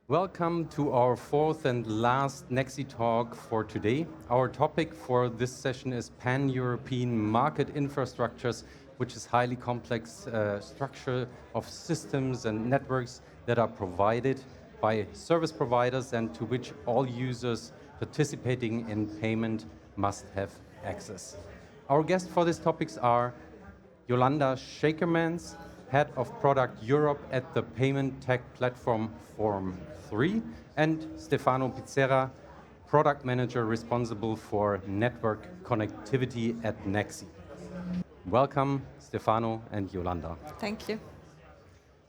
Welcome to our fourth and last Nexi talk for today. Our topic for this session is Pan-European market infrastructures, which is highly complex structure of systems and networks that are provided by service providers and to which all users participating in payment must have access. Our guests for these topics are Yolanda Schekermans, Head of Product Europe at the Payment Tech Platform Forum 3, and Stefano Pizzera, Product Manager responsible for network connectivity at Nexi. Welcome, Stefano and Yolanda. Thank you.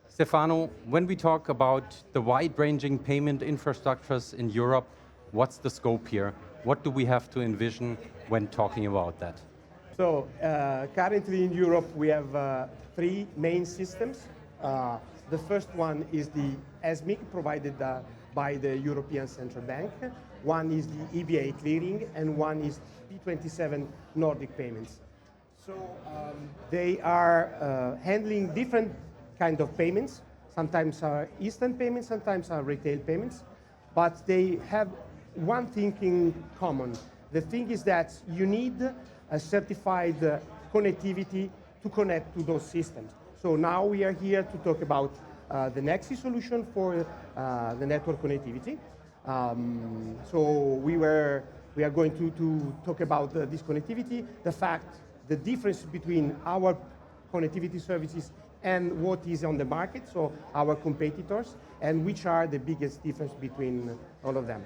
Stefano, when we talk about the wide-ranging payment infrastructures in Europe, what's the scope here? What do we have to envision when talking about that? So currently in Europe we have three main systems. The first one is the ESMIC provided by the European Central Bank. One is the EBA clearing and one is P27 Nordic payments. So they are handling different kind of payments. Sometimes are instant payments, sometimes are retail payments, but they have one thing in common. The thing is that you need a certified connectivity to connect to those systems. So now we are here to talk about the Nexi solution for the network connectivity. So we are going to talk about this connectivity, the difference between our connectivity services and what is on the market, so our competitors, and which are the biggest difference between all of them.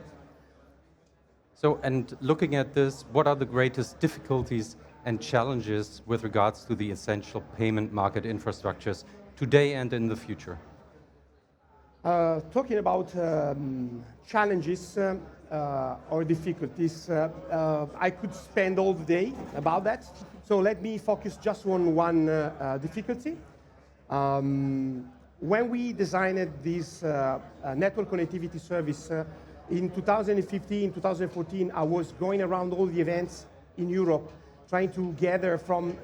So, and looking at this, what are the greatest difficulties and challenges with regards to the essential payment market infrastructures today and in the future? Talking about challenges or difficulties, I could spend all the day about that. So let me focus just on one difficulty. When we designed this network connectivity service in 2015, 2014, I was going around all the events in Europe, trying to gather from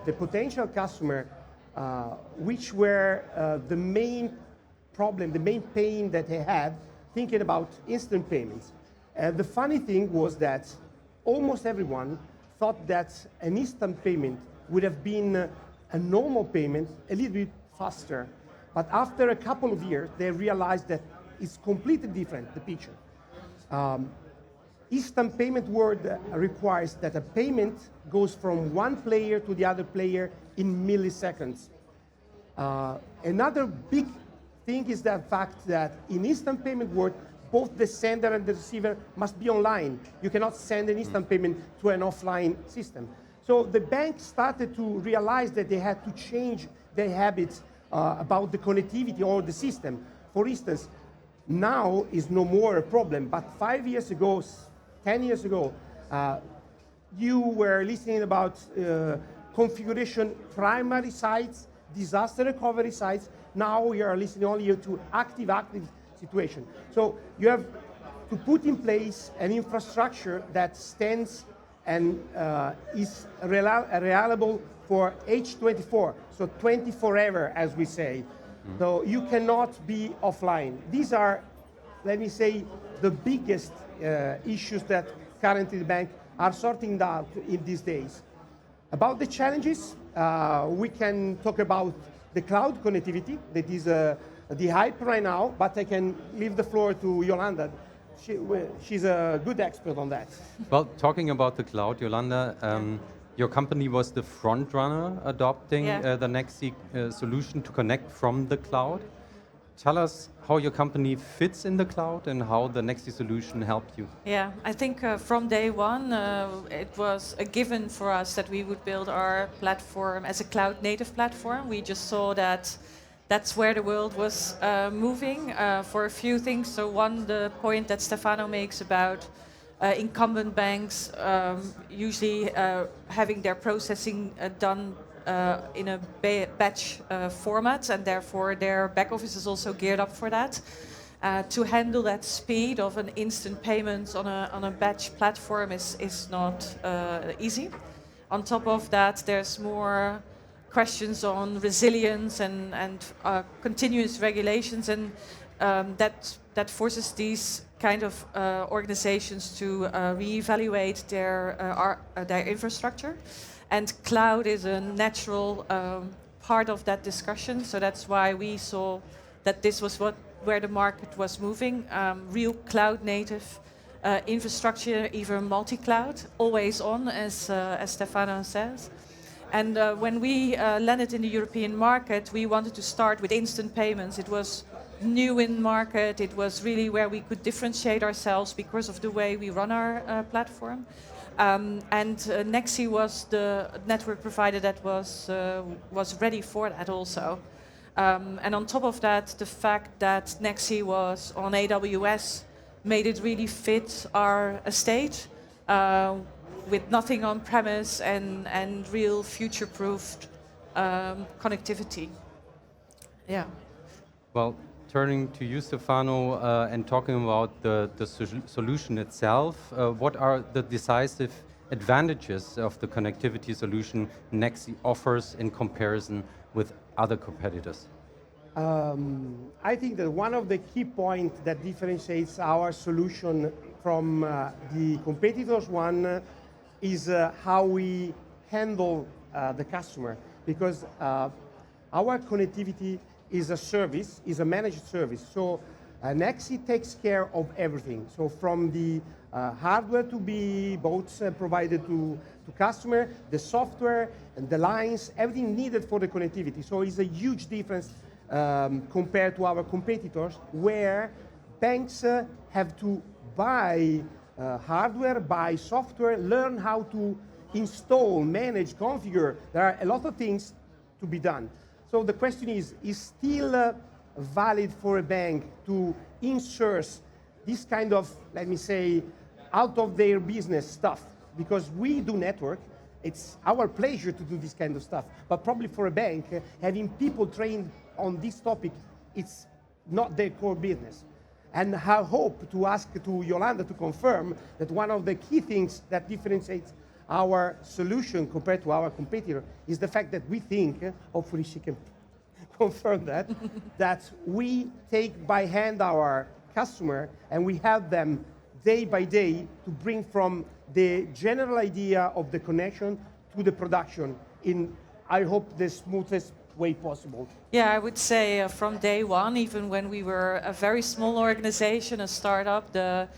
the potential customer which were the main problem, the main pain that they had thinking about instant payments. The funny thing was that almost everyone thought that an instant payment would have been a normal payment a little bit faster. But after a couple of years, they realized that it's completely different, the picture. Instant payment world requires that a payment goes from one player to the other player in milliseconds. Another big thing is the fact that in instant payment world, both the sender and the receiver must be online. You cannot send an instant payment to an offline system. So the bank started to realize that they had to change their habits about the connectivity or the system. For instance, now is no more a problem, but 5 years ago, 10 years ago, you were listening about configuration primary sites, disaster recovery sites. Now we are listening only to active situation. So you have to put in place an infrastructure that stands and is reliable for H24, so 24 ever, as we say. So you cannot be offline. These are, let me say, the biggest issues that currently the bank are sorting out in these days. About the challenges, we can talk about the cloud connectivity, that is the hype right now, but I can leave the floor to Yolanda. She's a good expert on that. Well, talking about the cloud, Yolanda, your company was the front runner adopting the Nexi solution to connect from the cloud. Tell us how your company fits in the cloud and how the Nexi solution helped you. Yeah, I think from day one, it was a given for us that we would build our platform as a cloud-native platform. We just saw that that's where the world was moving for a few things. So one, the point that Stefano makes about incumbent banks usually having their processing done in a batch format, and therefore their back office is also geared up for that. To handle that speed of an instant payment on a batch platform is not easy. On top of that, there's more questions on resilience and continuous regulations, and that forces these kind of organizations to reevaluate their infrastructure, and cloud is a natural part of that discussion. So that's why we saw that this was where the market was moving. Real cloud native infrastructure, even multi-cloud, always on, as Stefano says. And when we landed in the European market, we wanted to start with instant payments. It was new in market. It was really where we could differentiate ourselves because of the way we run our platform. And Nexi was the network provider that was ready for that also. And on top of that, the fact that Nexi was on AWS made it really fit our estate with nothing on premise and real future-proofed connectivity. Yeah. Well, turning to you, Stefano, and talking about the solution itself, what are the decisive advantages of the connectivity solution Nexi offers in comparison with other competitors? I think that one of the key points that differentiates our solution from the competitors is how we handle the customer, because our connectivity is a service, is a managed service. So Nexi takes care of everything. So from the hardware to be both provided to customer, the software and the lines, everything needed for the connectivity. So it's a huge difference compared to our competitors, where banks have to buy hardware, buy software, learn how to install, manage, configure. There are a lot of things to be done. So the question is still valid for a bank to insert this kind of, let me say, out of their business stuff? Because we do network, it's our pleasure to do this kind of stuff. But probably for a bank, having people trained on this topic, it's not their core business. And I hope to ask to Yolanda to confirm that one of the key things that differentiates our solution compared to our competitor is the fact that we think, hopefully she can confirm that, that we take by hand our customer and we help them day by day to bring from the general idea of the connection to the production in, I hope, the smoothest way possible. Yeah, I would say from day one, even when we were a very small organization, a startup, the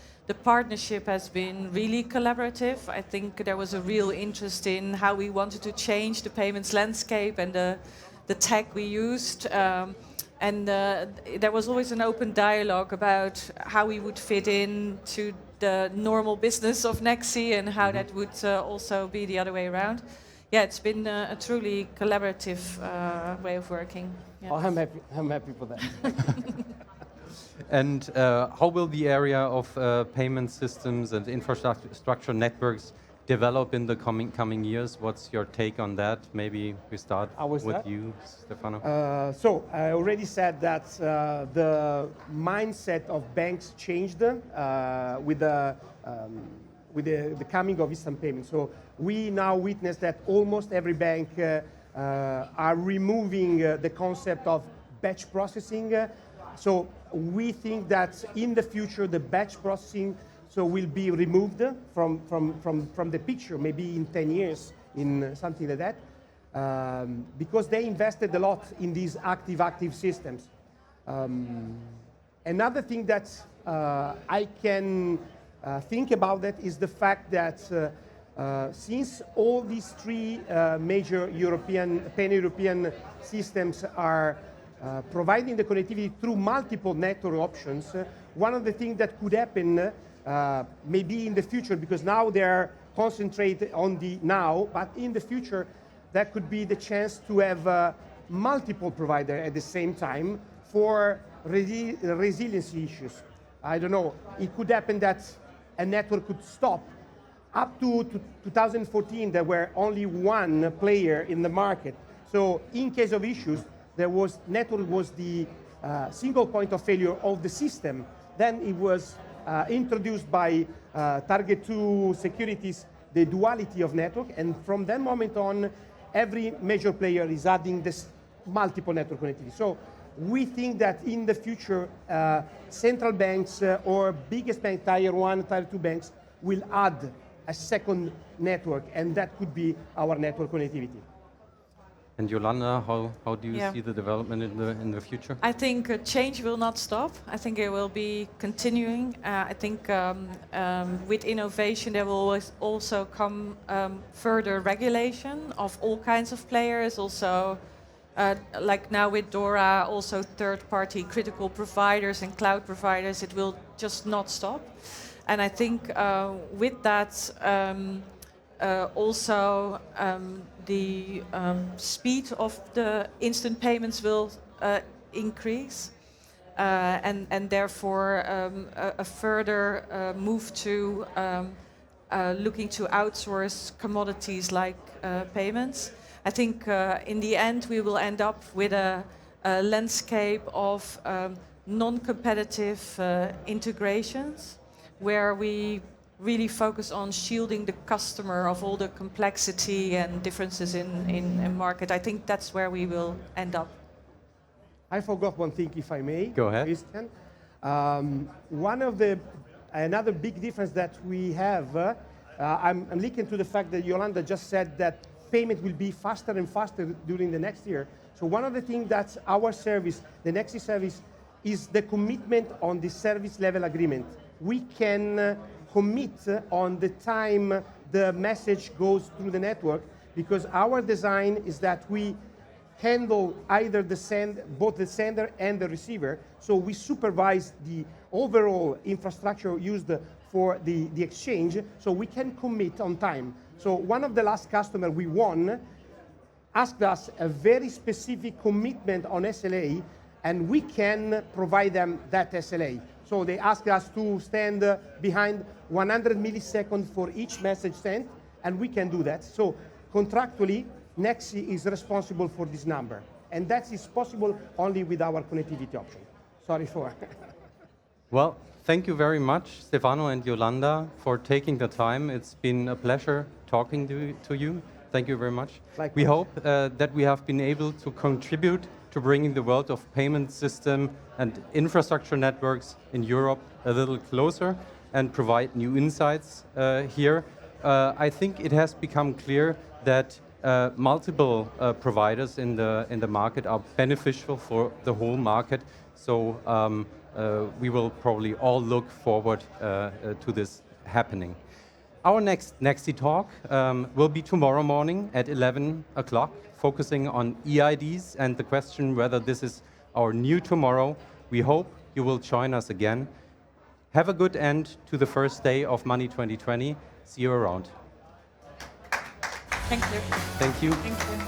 partnership has been really collaborative. I think there was a real interest in how we wanted to change the payments landscape and the tech we used. And there was always an open dialogue about how we would fit in to the normal business of Nexi and how that would also be the other way around. Yeah, it's been a truly collaborative way of working. Yeah. Oh, I'm happy for that. And how will the area of payment systems and infrastructure networks develop in the coming years? What's your take on that? Maybe we start with you, Stefano. So I already said that the mindset of banks changed with the coming of instant payments. So we now witness that almost every bank are removing the concept of batch processing. So we think that in the future the batch processing will be removed from the picture, maybe in 10 years, in something like that, because they invested a lot in these active systems. Another thing that I can think about that is the fact that since all these three major pan-European systems are providing the connectivity through multiple network options, one of the things that could happen maybe in the future, because now they're concentrated on the now, but in the future that could be the chance to have multiple providers at the same time for resiliency issues. I don't know, it could happen that a network could stop. Up to 2014, there were only one player in the market. So in case of issues, network was the single point of failure of the system. Then it was introduced by Target 2 Securities, the duality of network. And from that moment on, every major player is adding this multiple network connectivity. So We think that in the future, central banks or biggest bank, tier 1, tier 2 banks, will add a second network, and that could be our network connectivity. And Yolanda, how do you Yeah. see the development in the future? I think change will not stop. I think it will be continuing. I think with innovation there will always also come further regulation of all kinds of players. Also, like now with DORA, also third-party critical providers and cloud providers. It will just not stop. And I think with that also the speed of the instant payments will increase, and therefore a further move to looking to outsource commodities like payments. I think in the end we will end up with a landscape of non-competitive integrations where we really focus on shielding the customer of all the complexity and differences in market. I think that's where we will end up. I forgot one thing, if I may. Go ahead. Christian. Another big difference that we have, I'm linking to the fact that Yolanda just said that payment will be faster and faster during the next year. So one of the things that our service, the Nexi service, is the commitment on the service level agreement. We can commit on the time the message goes through the network, because our design is that we handle either both the sender and the receiver. So we supervise the overall infrastructure used for the exchange, so we can commit on time. So one of the last customers we won asked us a very specific commitment on SLA, and we can provide them that SLA. So they asked us to stand behind 100 milliseconds for each message sent, and we can do that. So contractually, Nexi is responsible for this number, and that is possible only with our connectivity option. Sorry for. Well, thank you very much, Stefano and Yolanda, for taking the time. It's been a pleasure talking to you. Thank you very much. Likewise. We hope that we have been able to contribute to bringing the world of payment system and infrastructure networks in Europe a little closer and provide new insights here. I think it has become clear that multiple providers in the market are beneficial for the whole market. So we will probably all look forward to this happening. Our next Nexi talk will be tomorrow morning at 11 o'clock, focusing on EIDs and the question whether this is our new tomorrow. We hope you will join us again. Have a good end to the first day of Money 2020. See you around. Thank you. Thank you. Thank you.